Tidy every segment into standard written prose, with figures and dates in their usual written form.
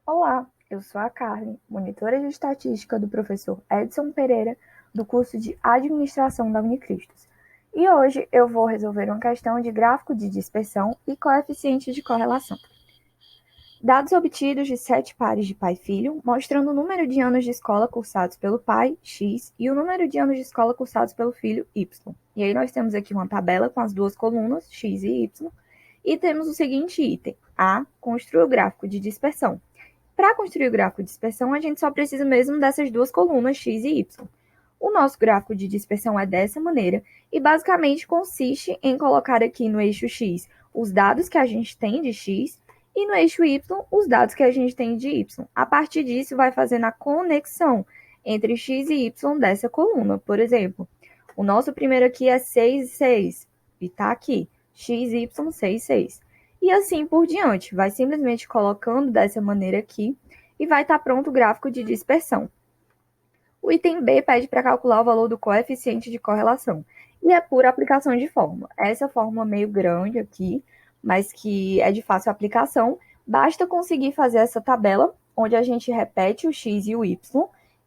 Olá, eu sou a Carly, monitora de estatística do professor Edson Pereira, do curso de Administração da Unicristos. E hoje eu vou resolver uma questão de gráfico de dispersão e coeficiente de correlação. Dados obtidos de 7 pares de pai e filho, mostrando o número de anos de escola cursados pelo pai, x, e o número de anos de escola cursados pelo filho, y. E aí nós temos aqui uma tabela com as duas colunas, x e y, e temos o seguinte item: A, construa o gráfico de dispersão. Para construir o gráfico de dispersão, a gente só precisa mesmo dessas duas colunas, x e y. O nosso gráfico de dispersão é dessa maneira e basicamente consiste em colocar aqui no eixo x os dados que a gente tem de x e no eixo y os dados que a gente tem de y. A partir disso, vai fazendo a conexão entre x e y dessa coluna. Por exemplo, o nosso primeiro aqui é 6 e 6, e está aqui, x, y, 6, 6. E assim por diante, vai simplesmente colocando dessa maneira aqui e vai estar pronto o gráfico de dispersão. O item B pede para calcular o valor do coeficiente de correlação e é por aplicação de fórmula. Essa fórmula meio grande aqui, mas que é de fácil aplicação, basta conseguir fazer essa tabela, onde a gente repete o x e o y,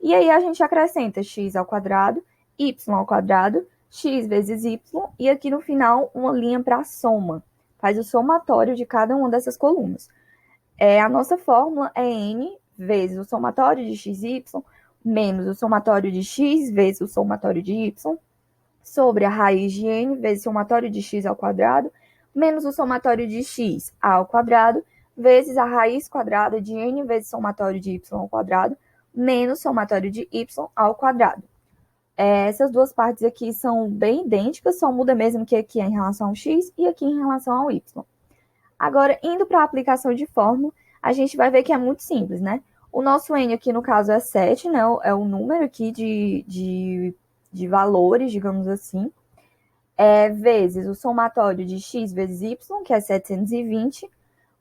e aí a gente acrescenta x ao quadrado, y ao quadrado, x vezes y, e aqui no final uma linha para soma. Faz o somatório de cada uma dessas colunas. A nossa fórmula é n vezes o somatório de x e y menos o somatório de x vezes o somatório de y sobre a raiz de n vezes o somatório de x ao quadrado menos o somatório de x ao quadrado vezes a raiz quadrada de n vezes o somatório de y ao quadrado menos o somatório de y ao quadrado. Essas duas partes aqui são bem idênticas, só muda mesmo que aqui é em relação ao x e aqui em relação ao y. Agora, indo para a aplicação de fórmula, a gente vai ver que é muito simples, né? O nosso n aqui, no caso, é 7, né? É o número aqui de valores, digamos assim, vezes o somatório de x vezes y, que é 720,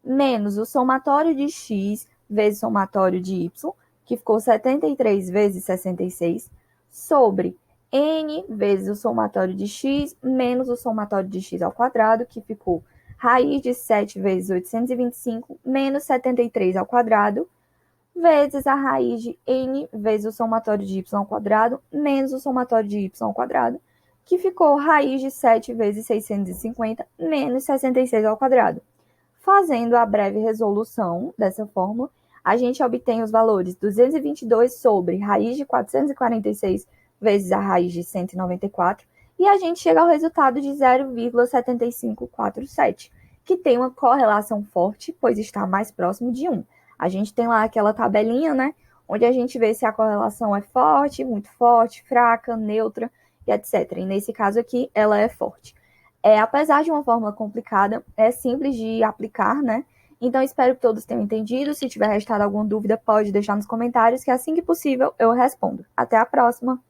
menos o somatório de x vezes o somatório de y, que ficou 73 vezes 66, sobre n vezes o somatório de x menos o somatório de x ao quadrado, que ficou raiz de 7 vezes 825 menos 73 ao quadrado, vezes a raiz de n vezes o somatório de y ao quadrado menos o somatório de y ao quadrado, que ficou raiz de 7 vezes 650 menos 66 ao quadrado. Fazendo a breve resolução dessa fórmula, a gente obtém os valores 222 sobre raiz de 446 vezes a raiz de 194, e a gente chega ao resultado de 0,7547, que tem uma correlação forte, pois está mais próximo de 1. A gente tem lá aquela tabelinha, né, onde a gente vê se a correlação é forte, muito forte, fraca, neutra, e etc. E nesse caso aqui, ela é forte. Apesar de uma fórmula complicada, é simples de aplicar, né? Então, espero que todos tenham entendido. Se tiver restado alguma dúvida, pode deixar nos comentários, que assim que possível eu respondo. Até a próxima!